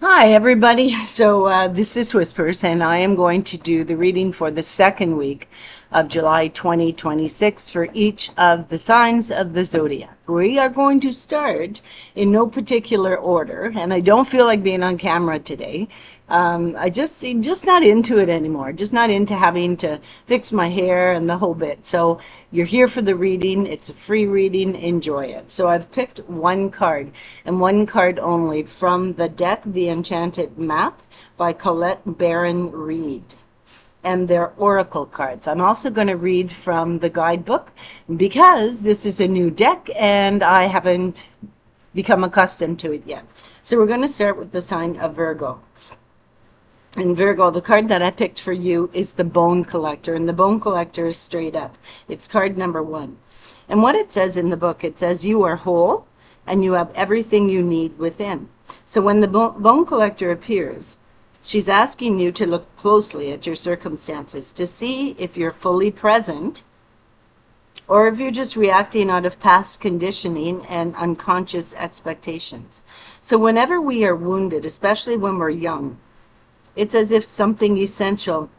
Hi, everybody. So this is Whispers, and I am going to do the reading for the second week of July 2026 for each of the signs of the zodiac. We are going to start in no particular order, and I don't feel like being on camera today. I'm just not into it anymore. Just not into having to fix my hair and the whole bit. So you're here for the reading. It's a free reading. Enjoy it. So I've picked one card and one card only from the deck, The Enchanted Map by Colette Baron Reed. And they're oracle cards. I'm also going to read from the guidebook because this is a new deck and I haven't become accustomed to it yet. So we're going to start with the sign of Virgo. In Virgo, the card that I picked for you is the Bone Collector, and the Bone Collector is straight up. It's card number 1. And what it says in the book, it says you are whole and you have everything you need within. So when the Bone Collector appears, she's asking you to look closely at your circumstances to see if you're fully present or if you're just reacting out of past conditioning and unconscious expectations. So whenever we are wounded, especially when we're young, it's as if something essential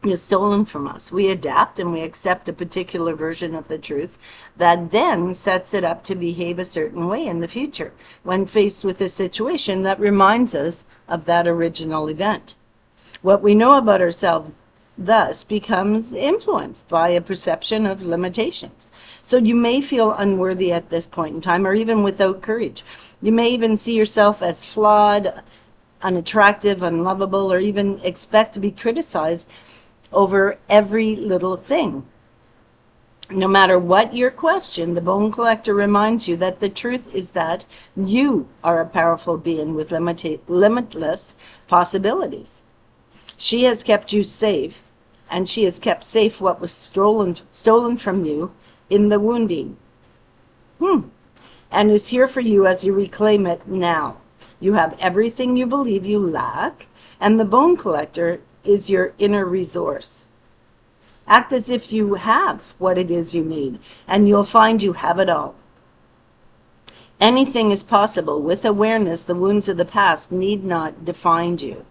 is stolen from us. We adapt and we accept a particular version of the truth that then sets it up to behave a certain way in the future when faced with a situation that reminds us of that original event. What we know about ourselves thus becomes influenced by a perception of limitations. So you may feel unworthy at this point in time, or even without courage. You may even see yourself as flawed, unattractive, unlovable, or even expect to be criticized over every little thing. No matter what your question, the Bone Collector reminds you that the truth is that you are a powerful being with limitless possibilities. She has kept you safe, and she has kept safe what was stolen from you in the wounding. And is here for you as you reclaim it now. You have everything you believe you lack, and the Bone Collector is your inner resource. Act as if you have what it is you need, and you'll find you have it all. Anything is possible. With awareness, the wounds of the past need not define you.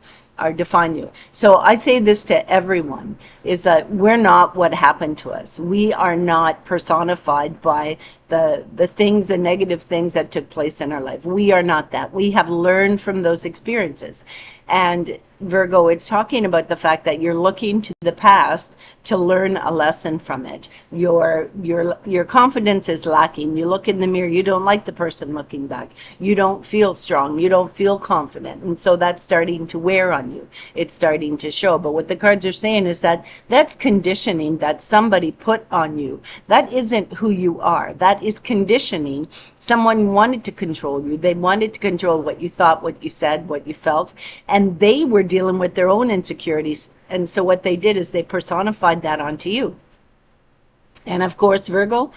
So I say this to everyone, is that we're not what happened to us. We are not personified by the things, the negative things that took place in our life. We are not that. We have learned from those experiences. And Virgo, it's talking about the fact that you're looking to the past to learn a lesson from it. Your confidence is lacking. You look in the mirror, you don't like the person looking back. You don't feel strong. You don't feel confident. And so that's starting to wear on you. It's starting to show. But what the cards are saying is that that's conditioning that somebody put on you. That isn't who you are. That is conditioning. Someone wanted to control you. They wanted to control what you thought, what you said, what you felt. And they were dealing with their own insecurities. And so what they did is they personified that onto you. And of course, Virgo,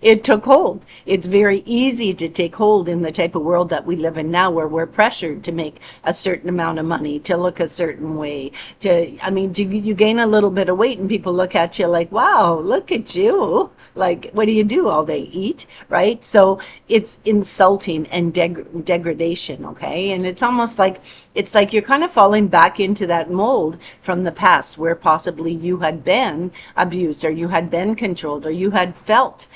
it took hold. It's very easy to take hold in the type of world that we live in now, where we're pressured to make a certain amount of money, to look a certain way. You gain a little bit of weight and people look at you like, wow, look at you. Like, what do you do all day? Eat, right? So it's insulting and degradation, okay? And it's almost like, it's like you're kind of falling back into that mold from the past where possibly you had been abused, or you had been controlled, or you had felt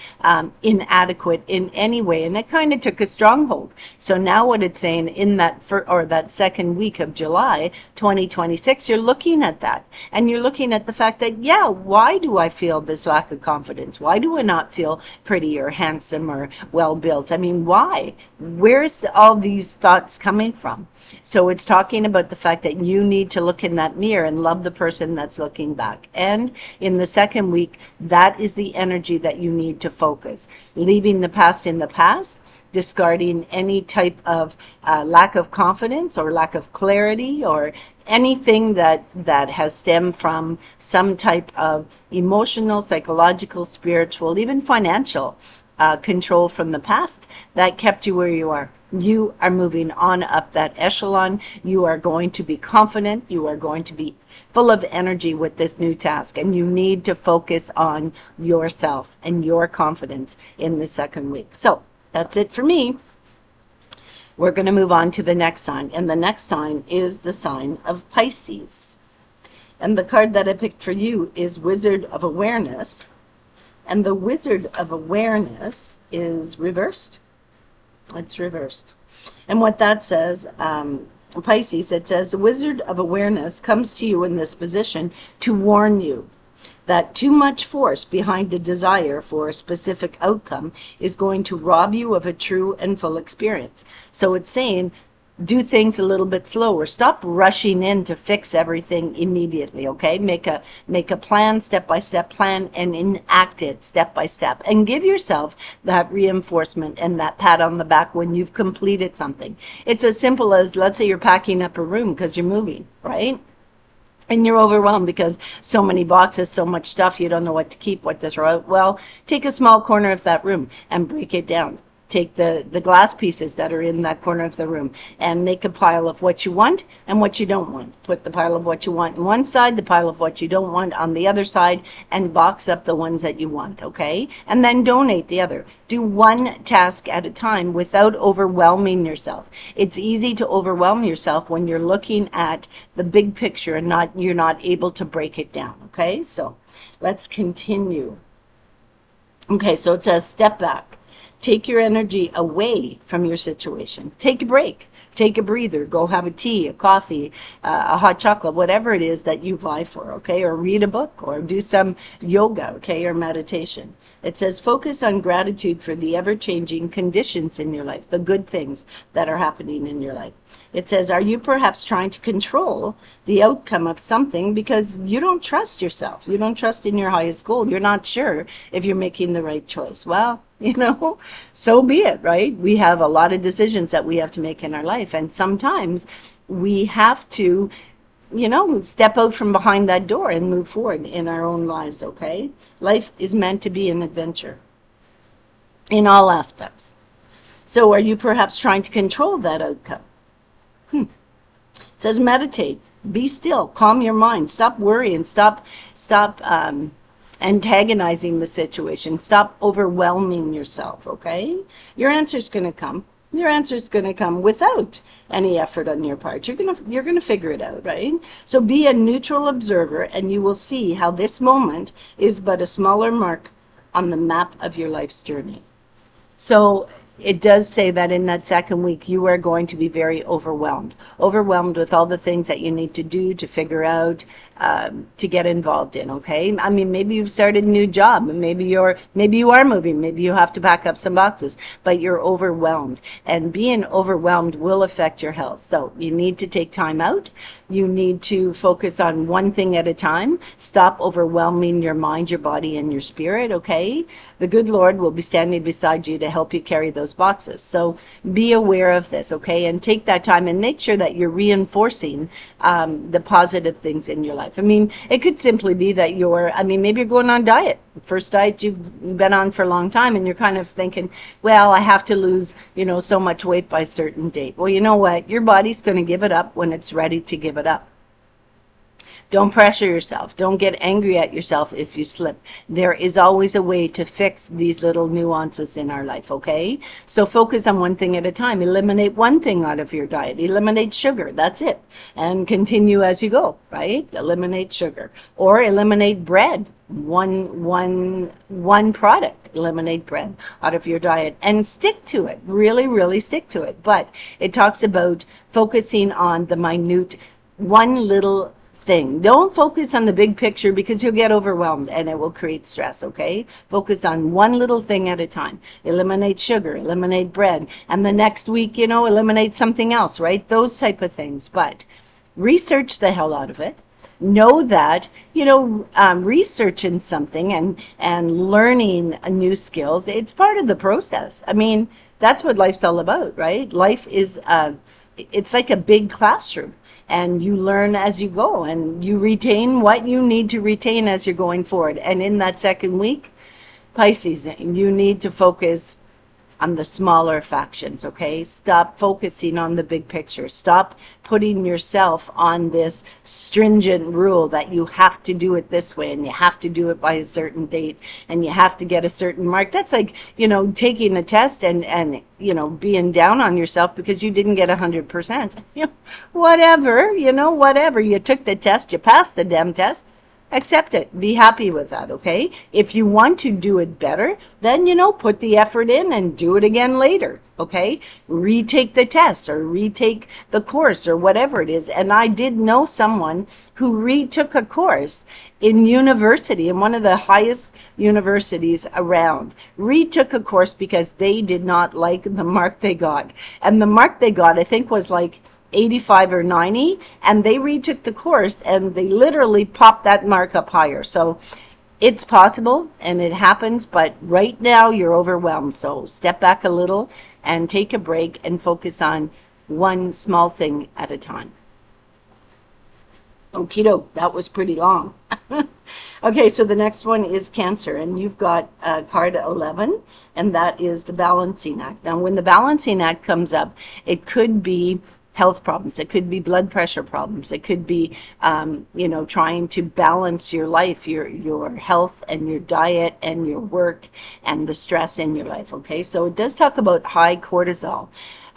inadequate in any way, and it kind of took a stronghold. So now what it's saying in that second week of July 2026, you're looking at that, and you're looking at the fact that, yeah, why do I feel this lack of confidence? Why do I not feel pretty or handsome or well built? I mean, why? Where's all these thoughts coming from? So it's talking about the fact that you need to look in that mirror and love the person that's looking back. And in the second week, that is the energy that you need to focus. Leaving the past in the past, discarding any type of lack of confidence or lack of clarity, or anything that has stemmed from some type of emotional, psychological, spiritual, even financial control from the past that kept you where you are. You are moving on up that echelon. You are going to be confident. You are going to be full of energy with this new task, and you need to focus on yourself and your confidence in the second week. So that's it for me. We're going to move on to the next sign, and the next sign is the sign of Pisces. And the card that I picked for you is Wizard of Awareness. And the Wizard of Awareness is reversed. It's reversed. And what that says, Pisces, it says, the Wizard of Awareness comes to you in this position to warn you that too much force behind a desire for a specific outcome is going to rob you of a true and full experience. So it's saying, do things a little bit slower. Stop rushing in to fix everything immediately, okay? Make a plan, step-by-step plan, and enact it step by step. And give yourself that reinforcement and that pat on the back when you've completed something. It's as simple as, let's say you're packing up a room because you're moving, right? And you're overwhelmed because so many boxes, so much stuff, you don't know what to keep, what to throw out. Well, take a small corner of that room and break it down. Take the glass pieces that are in that corner of the room and make a pile of what you want and what you don't want. Put the pile of what you want on one side, the pile of what you don't want on the other side, and box up the ones that you want, okay? And then donate the other. Do one task at a time without overwhelming yourself. It's easy to overwhelm yourself when you're looking at the big picture and you're not able to break it down, okay? So let's continue. Okay, so it says step back. Take your energy away from your situation. Take a break. Take a breather. Go have a tea, a coffee, a hot chocolate, whatever it is that you vie for, okay? Or read a book or do some yoga, okay, or meditation. It says focus on gratitude for the ever-changing conditions in your life, the good things that are happening in your life. It says, are you perhaps trying to control the outcome of something because you don't trust yourself? You don't trust in your highest goal. You're not sure if you're making the right choice. Well, you know, so be it, right? We have a lot of decisions that we have to make in our life. And sometimes we have to, you know, step out from behind that door and move forward in our own lives, okay? Life is meant to be an adventure in all aspects. So are you perhaps trying to control that outcome? It says meditate, be still, calm your mind, stop worrying, stop antagonizing the situation, stop overwhelming yourself, okay? Your answer's going to come. Your answer's going to come without any effort on your part. You're going to figure it out, right? So be a neutral observer and you will see how this moment is but a smaller mark on the map of your life's journey. So it does say that in that second week, you are going to be very overwhelmed with all the things that you need to do, to figure out, to get involved in, okay? I mean, maybe you've started a new job, and maybe you are moving, maybe you have to pack up some boxes, but you're overwhelmed. And being overwhelmed will affect your health. So you need to take time out. You need to focus on one thing at a time. Stop overwhelming your mind, your body, and your spirit, okay? The good Lord will be standing beside you to help you carry those boxes. So be aware of this, okay? And take that time and make sure that you're reinforcing the positive things in your life. I mean, it could simply be that maybe you're going on diet. First diet you've been on for a long time, and you're kind of thinking, well, I have to lose, so much weight by a certain date. Well, you know what? Your body's going to give it up when it's ready to give it up. Don't pressure yourself. Don't get angry at yourself if you slip. There is always a way to fix these little nuances in our life, okay? So focus on one thing at a time. Eliminate one thing out of your diet. Eliminate sugar. That's it. And continue as you go, right? Eliminate sugar. Or eliminate bread. One product. Eliminate bread out of your diet and stick to it. Really, really stick to it. But it talks about focusing on the minute, one little thing. Don't focus on the big picture because you'll get overwhelmed and it will create stress, okay? Focus on one little thing at a time. Eliminate sugar, eliminate bread, and the next week, eliminate something else, right? Those type of things. But research the hell out of it. Know that, researching something and learning new skills, it's part of the process. I mean, that's what life's all about, right? Life is, it's like a big classroom. And you learn as you go, and you retain what you need to retain as you're going forward. And in that second week, Pisces, you need to focus on the smaller factions, okay? Stop focusing on the big picture. Stop putting yourself on this stringent rule that you have to do it this way and you have to do it by a certain date and you have to get a certain mark. That's like, taking a test and being down on yourself because you didn't get 100%. Whatever, whatever. You took the test, you passed the damn test. Accept it. Be happy with that, okay? If you want to do it better, then, put the effort in and do it again later, okay? Retake the test or retake the course or whatever it is. And I did know someone who retook a course in university, in one of the highest universities around. Retook a course because they did not like the mark they got. And the mark they got, I think, was like 85 or 90, and they retook the course and they literally popped that mark up higher. So it's possible and it happens, but right now you're overwhelmed. So step back a little and take a break and focus on one small thing at a time. Okie doke, that was pretty long. Okay, so the next one is Cancer, and you've got card 11, and that is the Balancing Act. Now, when the Balancing Act comes up, it could be health problems, it could be blood pressure problems, it could be trying to balance your life, your health and your diet and your work and the stress in your life. Okay, so it does talk about high cortisol.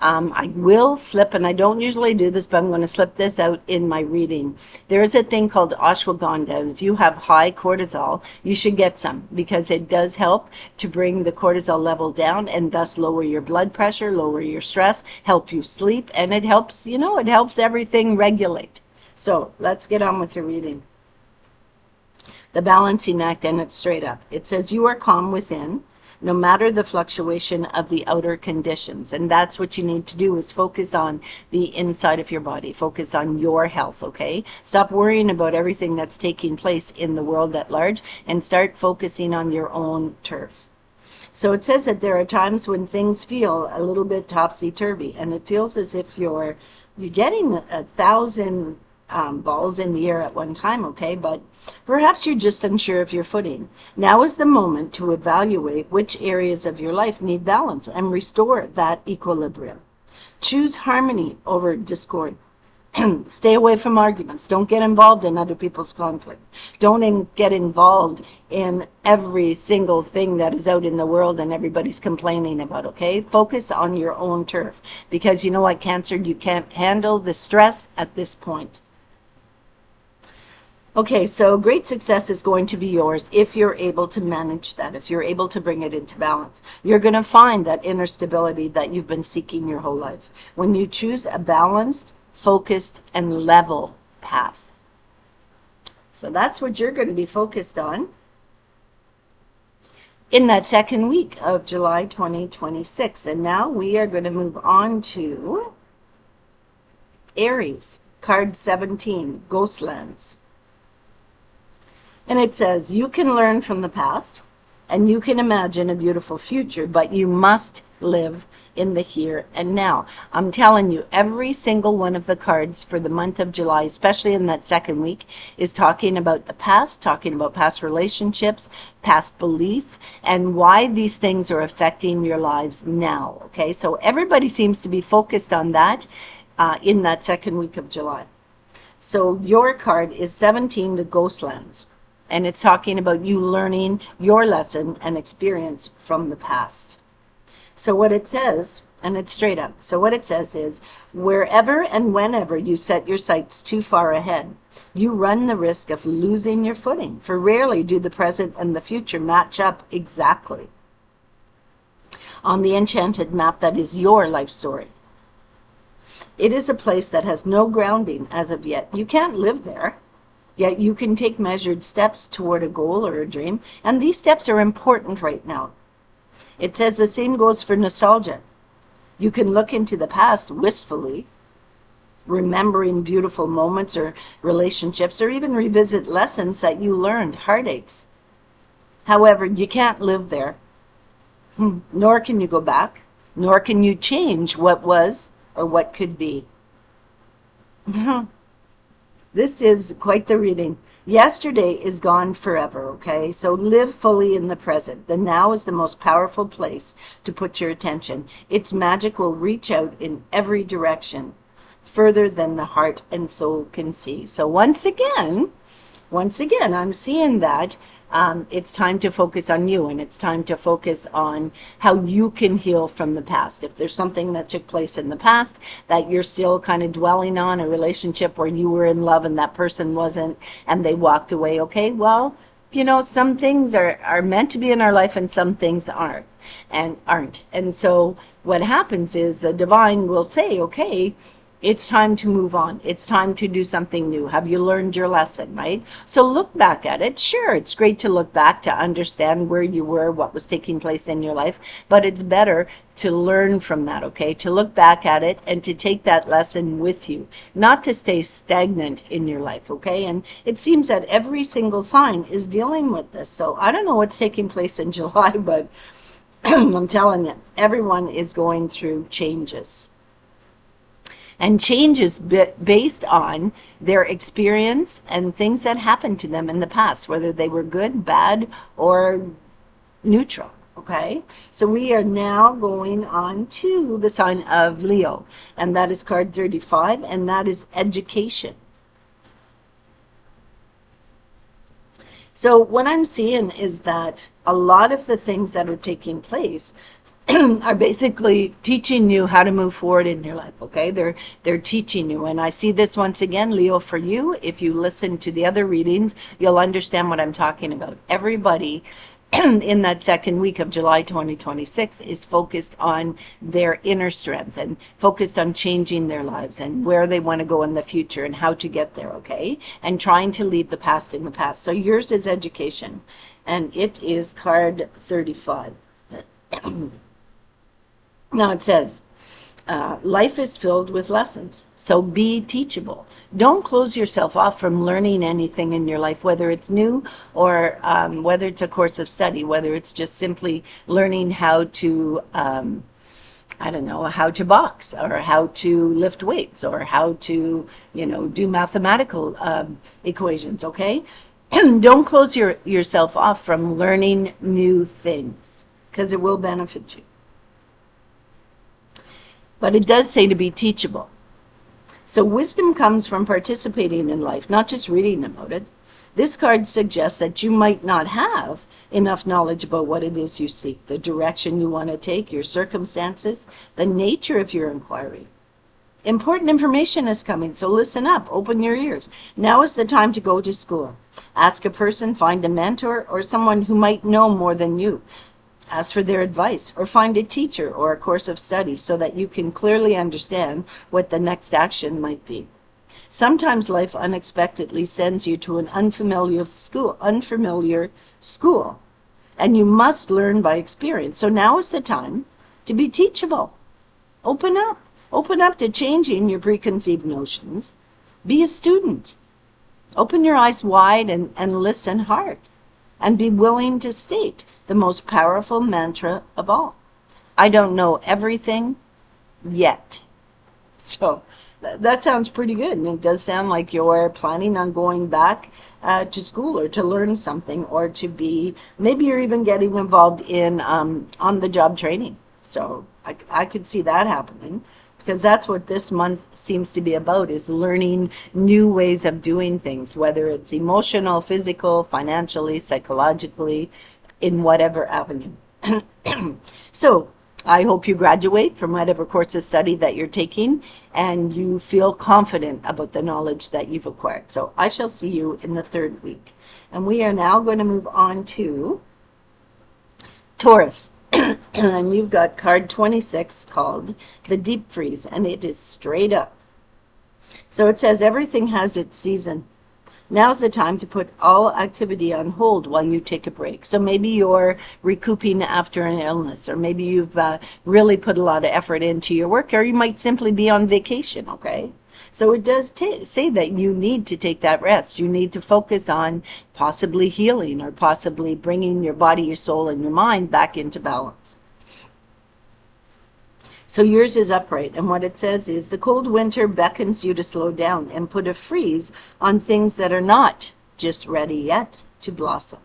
I will slip, and I don't usually do this, but I'm going to slip this out in my reading. There is a thing called ashwagandha. If you have high cortisol, you should get some because it does help to bring the cortisol level down and thus lower your blood pressure, lower your stress, help you sleep, and it helps, it helps everything regulate. So let's get on with your reading. The Balancing Act, and it's straight up. It says, you are calm within, no matter the fluctuation of the outer conditions. And that's what you need to do, is focus on the inside of your body. Focus on your health, okay? Stop worrying about everything that's taking place in the world at large and start focusing on your own turf. So it says that there are times when things feel a little bit topsy-turvy, and it feels as if you're getting 1,000 balls in the air at one time, okay? But perhaps you're just unsure of your footing. Now is the moment to evaluate which areas of your life need balance and restore that equilibrium. Choose harmony over discord. Stay away from arguments. Don't get involved in other people's conflict. Don't get involved in every single thing that is out in the world and everybody's complaining about, okay? Focus on your own turf, because you know what, Cancer, you can't handle the stress at this point. Okay, so great success is going to be yours if you're able to manage that, if you're able to bring it into balance. You're going to find that inner stability that you've been seeking your whole life when you choose a balanced, focused, and level path. So that's what you're going to be focused on in that second week of July 2026. And now we are going to move on to Aries, card 17, Ghostlands. And it says, you can learn from the past and you can imagine a beautiful future, but you must live in the here and now. I'm telling you, every single one of the cards for the month of July, especially in that second week, is talking about the past, talking about past relationships, past belief, and why these things are affecting your lives now. Okay, so everybody seems to be focused on that in that second week of July. So your card is 17, the Ghostlands. And it's talking about you learning your lesson and experience from the past. So what it says, and it's straight up, so what it says is, wherever and whenever you set your sights too far ahead, you run the risk of losing your footing, for rarely do the present and the future match up exactly on the enchanted map that is your life story. It is a place that has no grounding as of yet. You can't live there. Yet you can take measured steps toward a goal or a dream, and these steps are important right now. It says the same goes for nostalgia. You can look into the past wistfully, remembering beautiful moments or relationships, or even revisit lessons that you learned, heartaches. However, you can't live there, nor can you go back, nor can you change what was or what could be. This is quite the reading. Yesterday is gone forever, okay? So live fully in the present. The now is the most powerful place to put your attention. Its magic will reach out in every direction, further than the heart and soul can see. So once again, I'm seeing that it's time to focus on you, and it's time to focus on how you can heal from the past. If there's something that took place in the past that you're still kind of dwelling on, a relationship where you were in love and that person wasn't, and they walked away, okay, well, you know, some things are meant to be in our life and some things aren't. And so what happens is the divine will say, okay, it's time to move on. It's time to do something new. Have you learned your lesson, right? So look back at it. Sure, it's great to look back to understand where you were, what was taking place in your life, but it's better to learn from that, okay? To look back at it and to take that lesson with you, not to stay stagnant in your life, okay? And it seems that every single sign is dealing with this. So I don't know what's taking place in July, but I'm telling you, everyone is going through changes. And change is based on their experience and things that happened to them in the past, whether they were good, bad, or neutral. Okay, so we are now going on to the sign of Leo, and that is card 35, and that is education. So what I'm seeing is that a lot of the things that are taking place are basically teaching you how to move forward in your life, okay? They're teaching you. And I see this once again, Leo, for you. If you listen to the other readings, you'll understand what I'm talking about. Everybody in that second week of July 2026 is focused on their inner strength and focused on changing their lives and where they want to go in the future and how to get there, okay? And trying to leave the past in the past. So yours is education, and it is card 35. Now it says, life is filled with lessons, so be teachable. Don't close yourself off from learning anything in your life, whether it's new or whether it's a course of study, whether it's just simply learning how to, I don't know, how to box or how to lift weights or how to, you know, do mathematical equations, okay? Don't close yourself off from learning new things, because it will benefit you. But it does say to be teachable. So wisdom comes from participating in life, not just reading about it. This card suggests that you might not have enough knowledge about what it is you seek, the direction you want to take, your circumstances, the nature of your inquiry. Important information is coming, so listen up, open your ears. Now is the time to go to school. Ask a person, find a mentor, or someone who might know more than you. Ask for their advice, or find a teacher or a course of study so that you can clearly understand what the next action might be. Sometimes life unexpectedly sends you to an unfamiliar school, and you must learn by experience. So now is the time to be teachable. Open up. Open up to changing your preconceived notions. Be a student. Open your eyes wide and listen hard. And be willing to state the most powerful mantra of all. I don't know everything yet. So that sounds pretty good. And it does sound like you're planning on going back to school or to learn something, or to be, maybe you're even getting involved in on-the-job training. So I could see that happening, because that's what this month seems to be about, is learning new ways of doing things, whether it's emotional, physical, financially, psychologically, in whatever avenue. So I hope you graduate from whatever course of study that you're taking, and you feel confident about the knowledge that you've acquired. So I shall see you in the third week. And we are now going to move on to Taurus. And you've got card 26 called the Deep Freeze, and it is straight up. So it says everything has its season. Now's the time to put all activity on hold while you take a break. So maybe you're recouping after an illness, or maybe you've really put a lot of effort into your work, or you might simply be on vacation, okay? So it does say that you need to take that rest. You need to focus on possibly healing, or possibly bringing your body, your soul, and your mind back into balance. So yours is upright, and what it says is, the cold winter beckons you to slow down and put a freeze on things that are not just ready yet to blossom.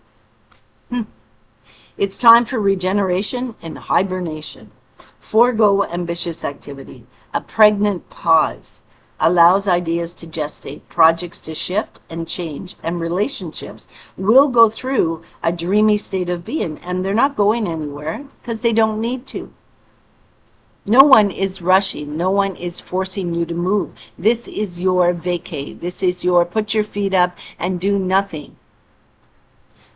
It's time for regeneration and hibernation. Forego ambitious activity. A pregnant pause allows ideas to gestate, projects to shift and change, and relationships will go through a dreamy state of being, and they're not going anywhere because they don't need to. No one is rushing. No one is forcing you to move. This is your vacay. This is your put your feet up and do nothing.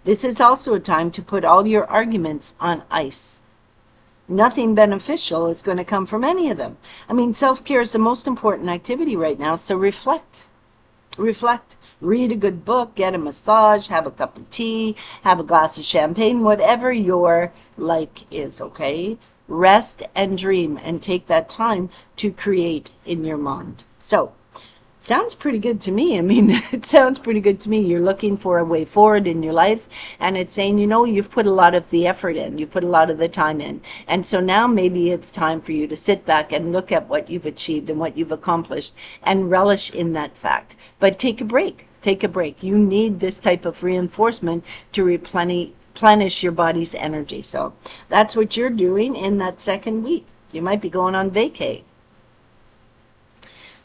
This is also a time to put all your arguments on ice. Nothing beneficial is going to come from any of them. I mean, self-care is the most important activity right now, so reflect. Reflect. Read a good book, get a massage, have a cup of tea, have a glass of champagne, whatever your like is, okay? Rest and dream and take that time to create in your mind. So, sounds pretty good to me. I mean, it sounds pretty good to me. You're looking for a way forward in your life, and it's saying, you know, you've put a lot of the effort in, you've put a lot of the time in, and so now maybe it's time for you to sit back and look at what you've achieved and what you've accomplished and relish in that fact. But take a break. Take a break. You need this type of reinforcement to replenish your body's energy. So that's what you're doing in that second week. You might be going on vacay.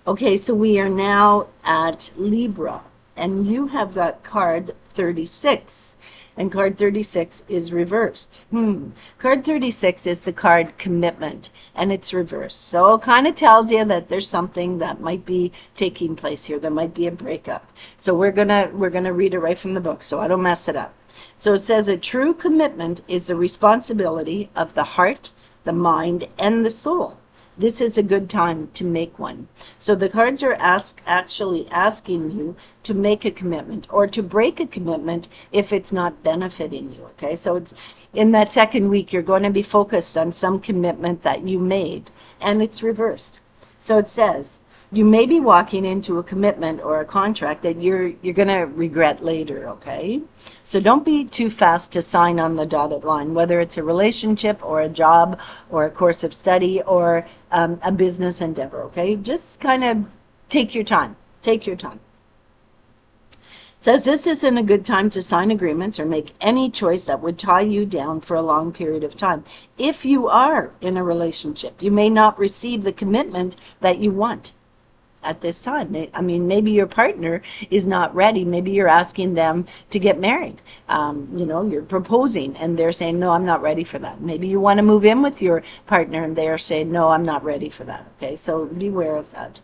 Okay, so we are now at Libra, and you have got card 36, and card 36 is reversed. Card 36 is the card commitment, and it's reversed. So it kind of tells you that there's something that might be taking place here. There might be a breakup. So we're gonna read it right from the book, so I don't mess it up. So it says a true commitment is the responsibility of the heart, the mind, and the soul. This is a good time to make one. So the cards are actually asking you to make a commitment or to break a commitment if it's not benefiting you, okay? So it's in that second week, you're going to be focused on some commitment that you made, and it's reversed. So it says, you may be walking into a commitment or a contract that you're going to regret later, okay? So don't be too fast to sign on the dotted line, whether it's a relationship or a job or a course of study or a business endeavor, okay? Just kind of take your time. Take your time. It says this isn't a good time to sign agreements or make any choice that would tie you down for a long period of time. If you are in a relationship, you may not receive the commitment that you want at this time. I mean, maybe your partner is not ready. Maybe you're asking them to get married. You know, you're proposing and they're saying, no, I'm not ready for that. Maybe you want to move in with your partner and they're saying, no, I'm not ready for that. Okay, so beware of that.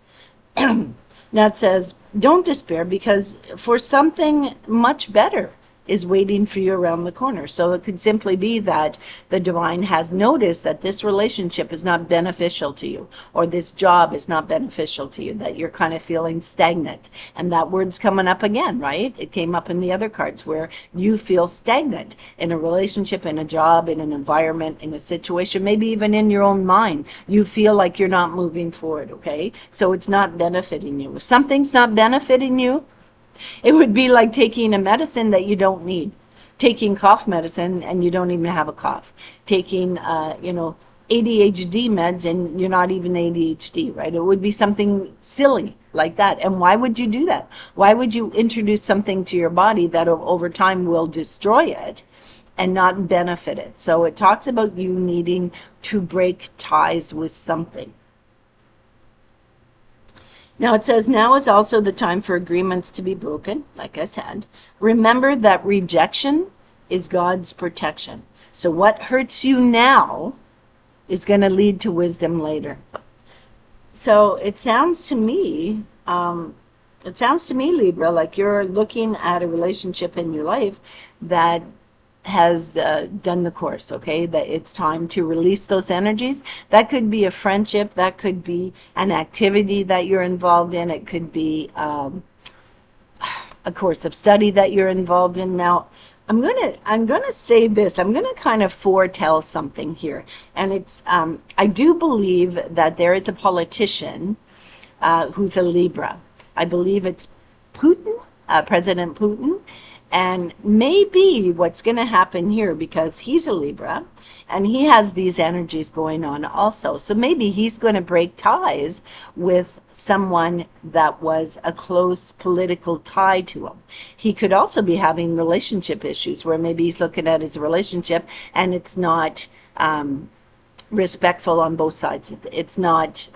Now it says, don't despair because for something much better is waiting for you around the corner. So it could simply be that the divine has noticed that this relationship is not beneficial to you, or this job is not beneficial to you, that you're kind of feeling stagnant. And that word's coming up again, right? It came up in the other cards where you feel stagnant in a relationship, in a job, in an environment, in a situation, maybe even in your own mind. You feel like you're not moving forward, okay? So it's not benefiting you. If something's not benefiting you, it would be like taking a medicine that you don't need, taking cough medicine and you don't even have a cough, taking, you know, ADHD meds and you're not even ADHD, right? It would be something silly like that. And why would you do that? Why would you introduce something to your body that over time will destroy it and not benefit it? So it talks about you needing to break ties with something. Now it says, now is also the time for agreements to be broken, like I said. Remember that rejection is God's protection. So what hurts you now is going to lead to wisdom later. So it sounds to me, Libra, like you're looking at a relationship in your life that has done the course, okay? That it's time to release those energies. That could be a friendship, that could be an activity that you're involved in, it could be a course of study that you're involved in. Now, I'm gonna say this. I'm gonna kind of foretell something here, and it's I do believe that there is a politician who's a Libra. I believe it's Putin, President Putin. And maybe what's going to happen here, because he's a Libra and he has these energies going on also. So maybe he's going to break ties with someone that was a close political tie to him. He could also be having relationship issues where maybe he's looking at his relationship and it's not respectful on both sides. It's not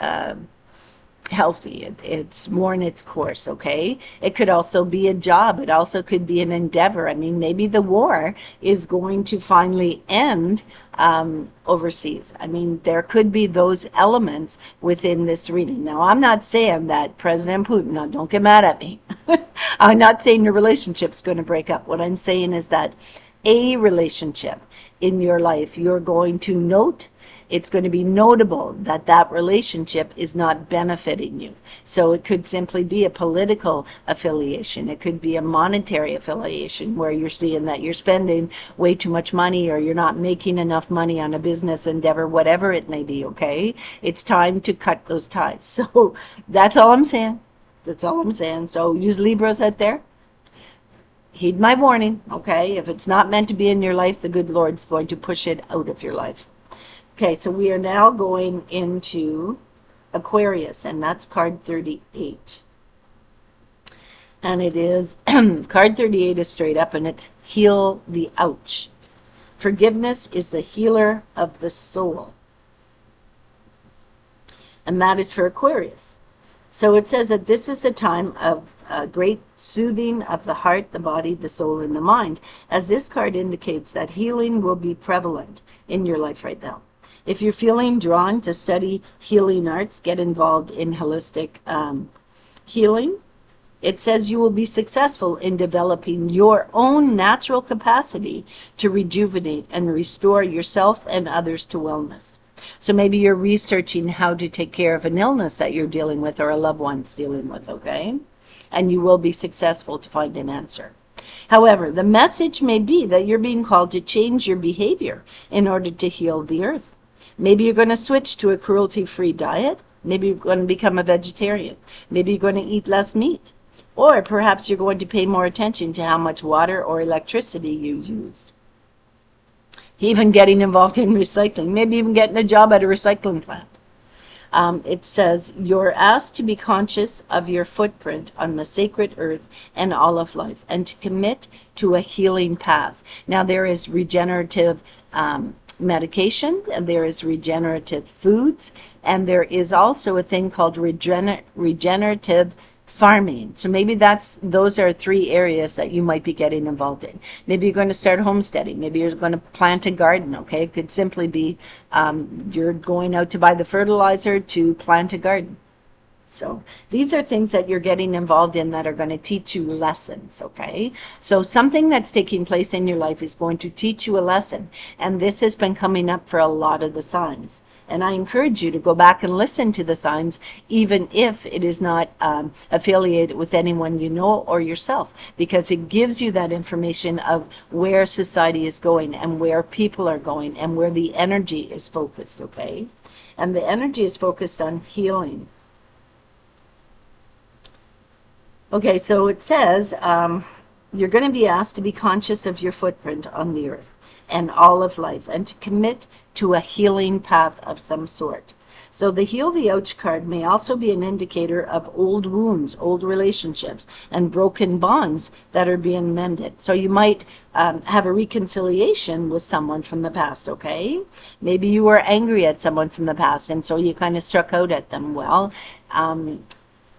healthy. It's more in its course, okay? It could also be a job. It also could be an endeavor. I mean, maybe the war is going to finally end overseas. I mean, there could be those elements within this reading. Now, I'm not saying that President Putin, now don't get mad at me. I'm not saying your relationship's going to break up. What I'm saying is that a relationship in your life, you're going to note, it's going to be notable that that relationship is not benefiting you. So it could simply be a political affiliation. It could be a monetary affiliation where you're seeing that you're spending way too much money or you're not making enough money on a business endeavor, whatever it may be, okay? It's time to cut those ties. So that's all I'm saying. That's all I'm saying. So use Libras out there. Heed my warning, okay? If it's not meant to be in your life, the good Lord's going to push it out of your life. Okay, so we are now going into Aquarius, and that's card 38. And it is, card 38 is straight up, and it's heal the ouch. Forgiveness is the healer of the soul. And that is for Aquarius. So it says that this is a time of great soothing of the heart, the body, the soul, and the mind, as this card indicates that healing will be prevalent in your life right now. If you're feeling drawn to study healing arts, get involved in holistic healing. It says you will be successful in developing your own natural capacity to rejuvenate and restore yourself and others to wellness. So maybe you're researching how to take care of an illness that you're dealing with or a loved one's dealing with, okay? And you will be successful to find an answer. However, the message may be that you're being called to change your behavior in order to heal the earth. Maybe you're going to switch to a cruelty-free diet. Maybe you're going to become a vegetarian. Maybe you're going to eat less meat. Or perhaps you're going to pay more attention to how much water or electricity you use. Even getting involved in recycling. Maybe even getting a job at a recycling plant. It says, you're asked to be conscious of your footprint on the sacred earth and all of life, and to commit to a healing path. Now, there is regenerative medication, and there is regenerative foods, and there is also a thing called regenerative farming. So maybe those are 3 areas that you might be getting involved in. Maybe you're going to start homesteading. Maybe you're going to plant a garden, okay? It could simply be you're going out to buy the fertilizer to plant a garden. So these are things that you're getting involved in that are going to teach you lessons, okay? So something that's taking place in your life is going to teach you a lesson. And this has been coming up for a lot of the signs. And I encourage you to go back and listen to the signs, even if it is not affiliated with anyone you know or yourself, because it gives you that information of where society is going and where people are going and where the energy is focused, okay? And the energy is focused on healing. Okay, so it says you're going to be asked to be conscious of your footprint on the earth and all of life, and to commit to a healing path of some sort. So the Heal the Ouch card may also be an indicator of old wounds, old relationships, and broken bonds that are being mended. So you might have a reconciliation with someone from the past, okay? Maybe you were angry at someone from the past, and so you kind of struck out at them. Well,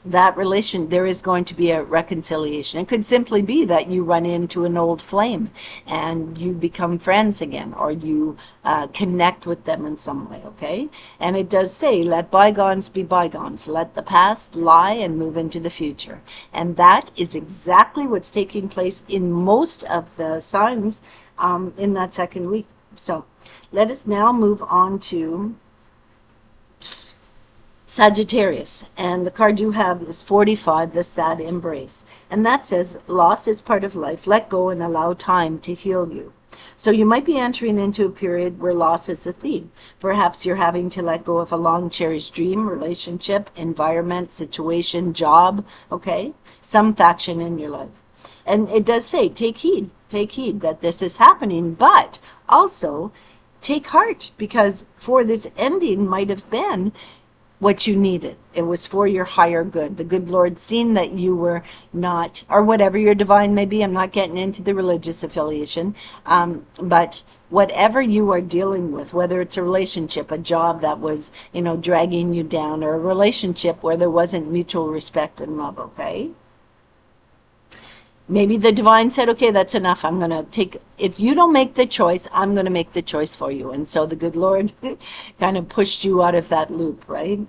there is going to be a reconciliation. It could simply be that you run into an old flame and you become friends again, or you connect with them in some way, okay? And it does say, let bygones be bygones. Let the past lie and move into the future. And that is exactly what's taking place in most of the signs in that second week. So let us now move on to Sagittarius, and the card you have is 45, the Sad Embrace, and that says loss is part of life. Let go and allow time to heal you. So you might be entering into a period where loss is a theme. Perhaps you're having to let go of a long cherished dream, relationship, environment, situation, job, okay? Some faction in your life. And it does say, take heed that this is happening, but also take heart, because for this ending might have been what you needed. It was for your higher good. The good Lord seen that you were not, or whatever your divine may be. I'm not getting into the religious affiliation, but whatever you are dealing with, whether it's a relationship, a job that was, dragging you down, or a relationship where there wasn't mutual respect and love, okay? Maybe the divine said, okay, that's enough. I'm going to take, if you don't make the choice, I'm going to make the choice for you. And so the good Lord kind of pushed you out of that loop, right?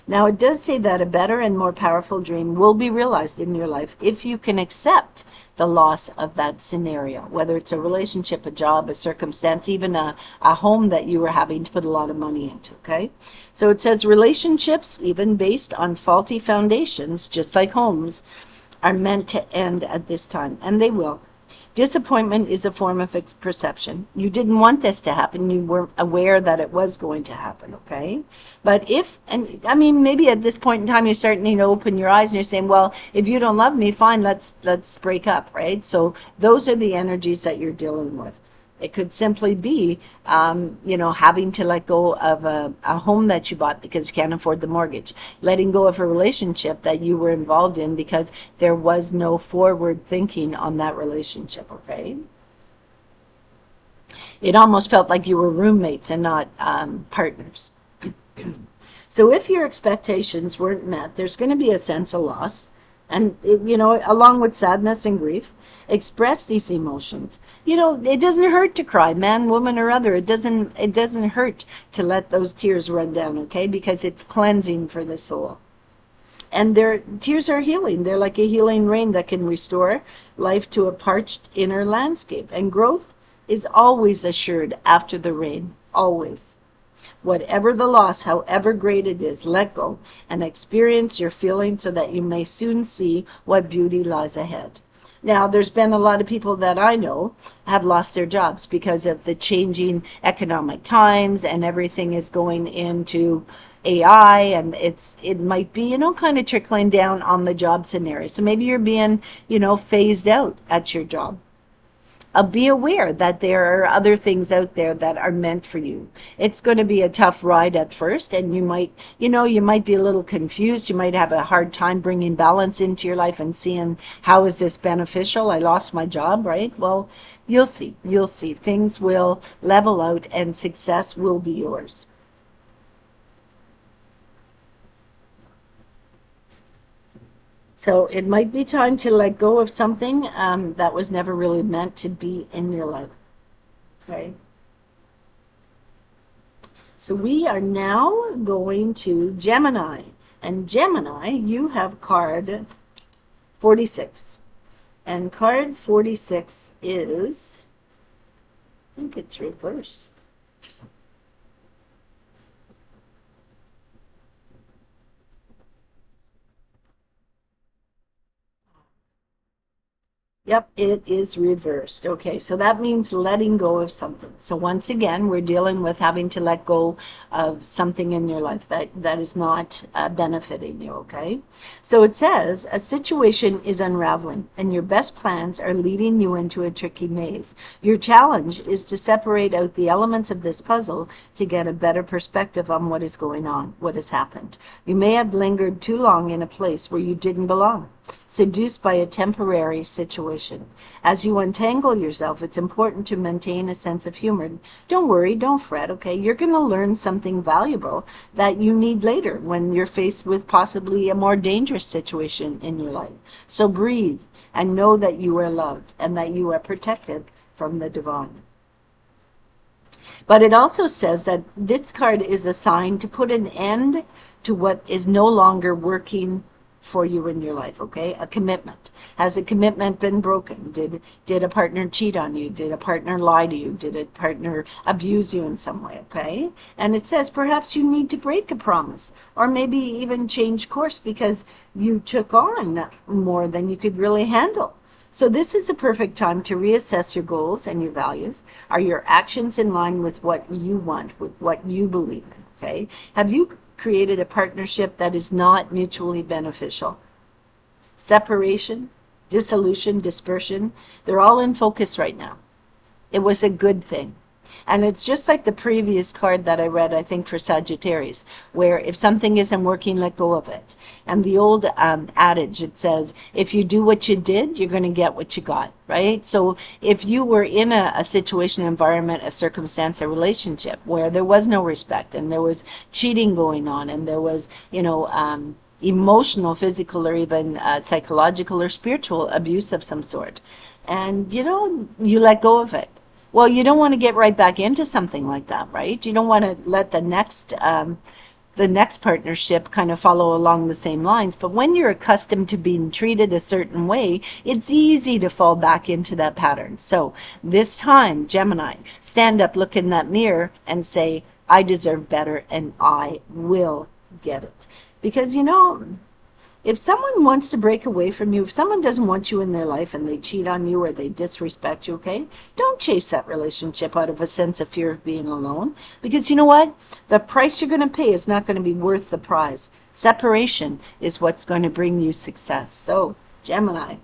Now, it does say that a better and more powerful dream will be realized in your life if you can accept the loss of that scenario, whether it's a relationship, a job, a circumstance, even a home that you were having to put a lot of money into, okay? So it says relationships, even based on faulty foundations, just like homes, are meant to end at this time, and they will. Disappointment is a form of perception. You didn't want this to happen. You were aware that it was going to happen, okay? But maybe at this point in time, you're starting to open your eyes and you're saying, well, if you don't love me, fine, let's break up, right? So those are the energies that you're dealing with. It could simply be, having to let go of a home that you bought because you can't afford the mortgage. Letting go of a relationship that you were involved in because there was no forward thinking on that relationship, okay? It almost felt like you were roommates and not partners. So if your expectations weren't met, there's going to be a sense of loss. And, along with sadness and grief, express these emotions. It doesn't hurt to cry, man, woman, or other. It doesn't hurt to let those tears run down, okay? Because it's cleansing for the soul. And their tears are healing. They're like a healing rain that can restore life to a parched inner landscape. And growth is always assured after the rain, always. Whatever the loss, however great it is, let go and experience your feelings so that you may soon see what beauty lies ahead. Now, there's been a lot of people that I know have lost their jobs because of the changing economic times, and everything is going into AI, and it might be, kind of trickling down on the job scenario. So maybe you're being, phased out at your job. Be aware that there are other things out there that are meant for you. It's going to be a tough ride at first, and you might be a little confused. You might have a hard time bringing balance into your life and seeing, how is this beneficial? I lost my job, right? Well, you'll see. Things will level out and success will be yours. So it might be time to let go of something that was never really meant to be in your life. Okay. So we are now going to Gemini. And Gemini, you have card 46. And card 46 is, I think it's reversed. Yep, it is reversed. Okay, so that means letting go of something. So once again, we're dealing with having to let go of something in your life that is not benefiting you, okay? So it says, a situation is unraveling, and your best plans are leading you into a tricky maze. Your challenge is to separate out the elements of this puzzle to get a better perspective on what is going on, what has happened. You may have lingered too long in a place where you didn't belong, seduced by a temporary situation. As you untangle yourself, it's important to maintain a sense of humor. Don't worry, don't fret, okay? You're going to learn something valuable that you need later when you're faced with possibly a more dangerous situation in your life. So breathe and know that you are loved and that you are protected from the divine. But it also says that this card is a sign to put an end to what is no longer working for you in your life, okay? A commitment. Has a commitment been broken? Did a partner cheat on you? Did a partner lie to you? Did a partner abuse you in some way, okay? And it says perhaps you need to break a promise, or maybe even change course because you took on more than you could really handle. So this is a perfect time to reassess your goals and your values. Are your actions in line with what you want, with what you believe in, okay? Have you created a partnership that is not mutually beneficial? Separation, dissolution, dispersion, they're all in focus right now. It was a good thing. And it's just like the previous card that I read, I think, for Sagittarius, where if something isn't working, let go of it. And the old adage, it says, if you do what you did, you're going to get what you got, right? So if you were in a situation, environment, a circumstance, a relationship where there was no respect and there was cheating going on and there was, emotional, physical, or even psychological or spiritual abuse of some sort, and, you let go of it. Well, you don't want to get right back into something like that, right? You don't want to let the next partnership kind of follow along the same lines. But when you're accustomed to being treated a certain way, it's easy to fall back into that pattern. So this time, Gemini, stand up, look in that mirror and say, I deserve better and I will get it. Because, if someone wants to break away from you, if someone doesn't want you in their life and they cheat on you or they disrespect you, okay, don't chase that relationship out of a sense of fear of being alone. Because you know what? The price you're going to pay is not going to be worth the prize. Separation is what's going to bring you success. So, Gemini,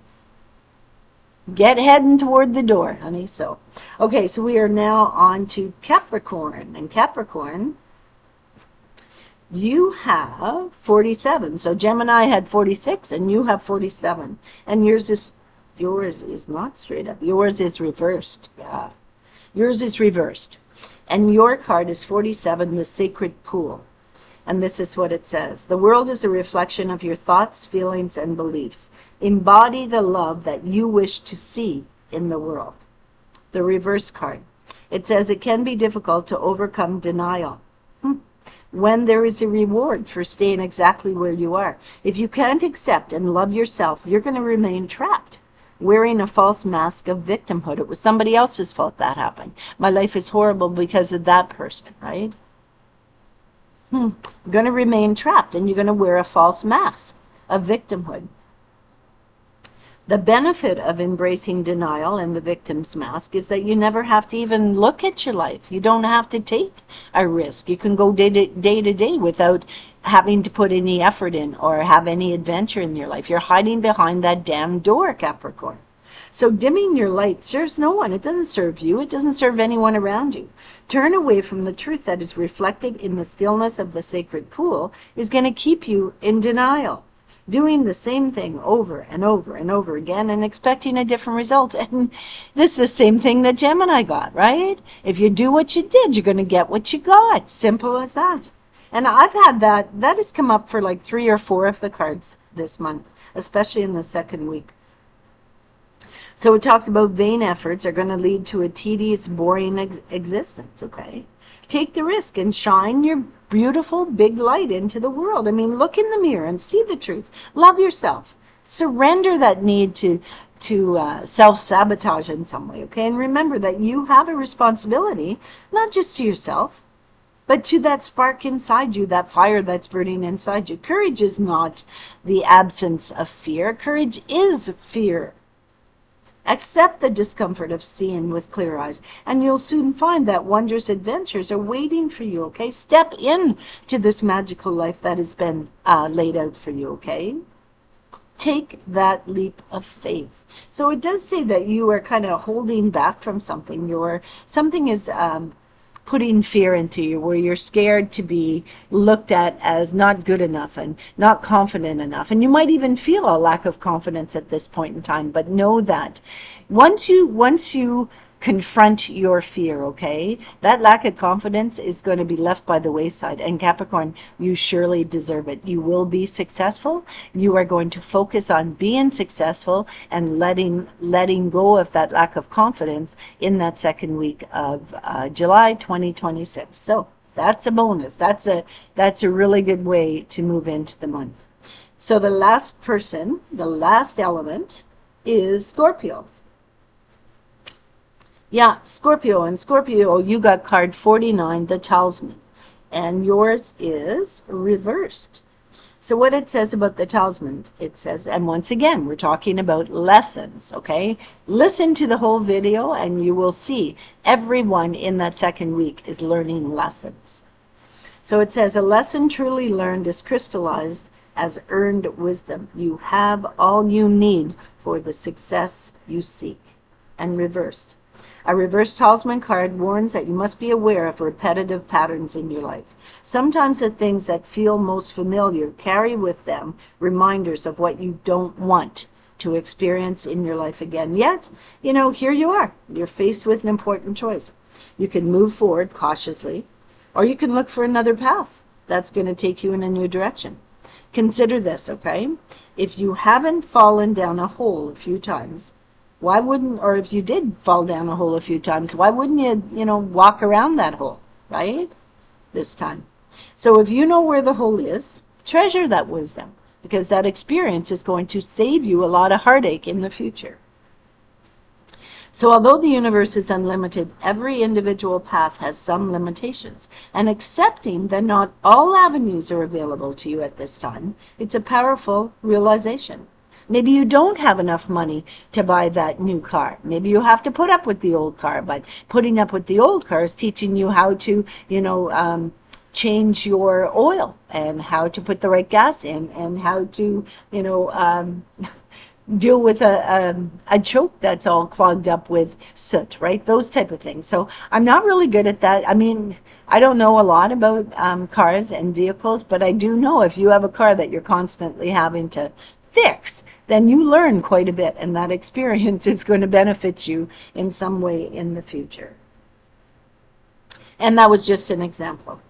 get heading toward the door, honey. So, okay, so we are now on to Capricorn. And Capricorn, you have 47. So Gemini had 46 and you have 47. And yours is not straight up. Yours is reversed. Yeah. Yours is reversed. And your card is 47, the sacred pool. And this is what it says. The world is a reflection of your thoughts, feelings, and beliefs. Embody the love that you wish to see in the world. The reverse card. It says it can be difficult to overcome denial. When there is a reward for staying exactly where you are. If you can't accept and love yourself, you're going to remain trapped, wearing a false mask of victimhood. It was somebody else's fault that happened. My life is horrible because of that person, right? You're going to remain trapped and you're going to wear a false mask of victimhood. The benefit of embracing denial and the victim's mask is that you never have to even look at your life. You don't have to take a risk. You can go day to day without having to put any effort in or have any adventure in your life. You're hiding behind that damn door, Capricorn. So dimming your light serves no one. It doesn't serve you. It doesn't serve anyone around you. Turn away from the truth that is reflected in the stillness of the sacred pool is going to keep you in denial, doing the same thing over and over and over again and expecting a different result. And this is the same thing that Gemini got, right? If you do what you did, you're going to get what you got. Simple as that. And I've had that has come up for like 3 or 4 of the cards this month, especially in the second week. So it talks about vain efforts are going to lead to a tedious, boring existence, okay? Take the risk and shine your beautiful big light into the world. I mean, look in the mirror and see the truth. Love yourself. Surrender that need to self-sabotage in some way, okay? And remember that you have a responsibility, not just to yourself, but to that spark inside you, that fire that's burning inside you. Courage is not the absence of fear. Courage is fear. Accept the discomfort of seeing with clear eyes, and you'll soon find that wondrous adventures are waiting for you, okay? Step in to this magical life that has been laid out for you, okay? Take that leap of faith. So it does say that you are kind of holding back from something. Something is putting fear into you, where you're scared to be looked at as not good enough and not confident enough. And you might even feel a lack of confidence at this point in time, but know that once you confront your fear, okay, that lack of confidence is going to be left by the wayside. And Capricorn, you surely deserve it. You will be successful. You are going to focus on being successful and letting go of that lack of confidence in that second week of July 2026. So that's a bonus. That's a really good way to move into the month. So the last person, the last element is Scorpio. Yeah, Scorpio. And Scorpio, you got card 49, the talisman. And yours is reversed. So what it says about the talisman, it says, and once again, we're talking about lessons, okay? Listen to the whole video and you will see everyone in that second week is learning lessons. So it says, a lesson truly learned is crystallized as earned wisdom. You have all you need for the success you seek. And reversed. A reverse talisman card warns that you must be aware of repetitive patterns in your life. Sometimes the things that feel most familiar carry with them reminders of what you don't want to experience in your life again. Yet, here you are. You're faced with an important choice. You can move forward cautiously, or you can look for another path that's going to take you in a new direction. Consider this, okay? If you haven't fallen down a hole a few times, why wouldn't, or if you did fall down a hole a few times, why wouldn't you, walk around that hole, right? This time. So if you know where the hole is, treasure that wisdom, because that experience is going to save you a lot of heartache in the future. So although the universe is unlimited, every individual path has some limitations. And accepting that not all avenues are available to you at this time, it's a powerful realization. Maybe you don't have enough money to buy that new car. Maybe you have to put up with the old car, but putting up with the old car is teaching you how to, change your oil and how to put the right gas in and how to, deal with a choke that's all clogged up with soot, right? Those type of things. So I'm not really good at that. I mean, I don't know a lot about cars and vehicles, but I do know if you have a car that you're constantly having to fix, then you learn quite a bit, and that experience is going to benefit you in some way in the future. And that was just an example.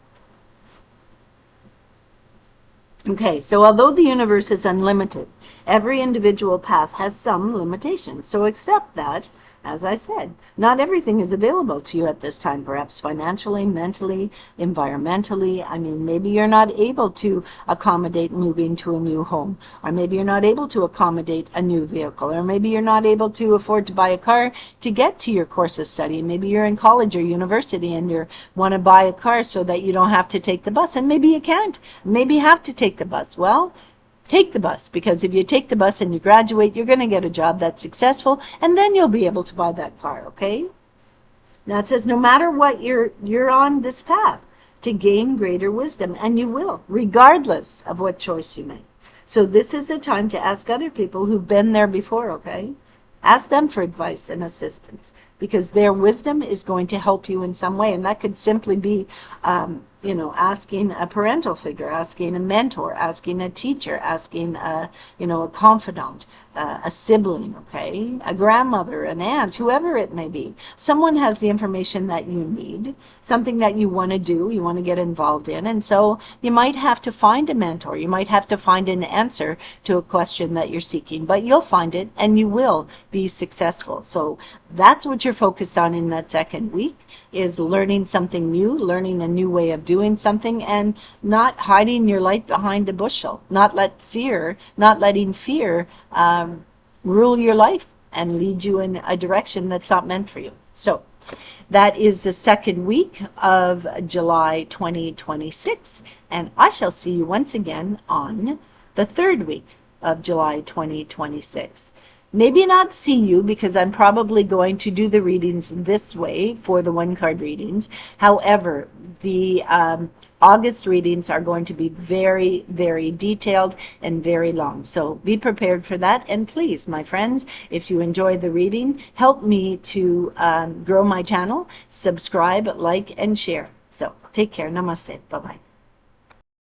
Okay, so although the universe is unlimited, every individual path has some limitations. So accept that, as I said, not everything is available to you at this time, perhaps financially, mentally, environmentally. I mean, maybe you're not able to accommodate moving to a new home, or maybe you're not able to accommodate a new vehicle, or maybe you're not able to afford to buy a car to get to your course of study. Maybe you're in college or university and you want to buy a car so that you don't have to take the bus, and maybe you can't. Maybe you have to take the bus. Well, take the bus, because if you take the bus and you graduate, you're going to get a job that's successful, and then you'll be able to buy that car, okay? Now it says no matter what, you're on this path to gain greater wisdom, and you will, regardless of what choice you make. So this is a time to ask other people who've been there before, okay? Ask them for advice and assistance, because their wisdom is going to help you in some way, and that could simply be asking a parental figure, asking a mentor, asking a teacher, asking a confidant, a sibling, okay, a grandmother, an aunt, whoever it may be. Someone has the information that you need, something that you want to do, you want to get involved in, and so you might have to find a mentor, you might have to find an answer to a question that you're seeking, but you'll find it and you will be successful. So that's what you're focused on in that second week, is learning something new, learning a new way of doing something, and not hiding your light behind a bushel, not letting fear rule your life and lead you in a direction that's not meant for you. So that is the second week of July 2026, and I shall see you once again on the third week of July 2026. Maybe not see you, because I'm probably going to do the readings this way for the one card readings. However, the August readings are going to be very, very detailed and very long. So be prepared for that. And please, my friends, if you enjoy the reading, help me to grow my channel, subscribe, like, and share. So take care. Namaste. Bye-bye.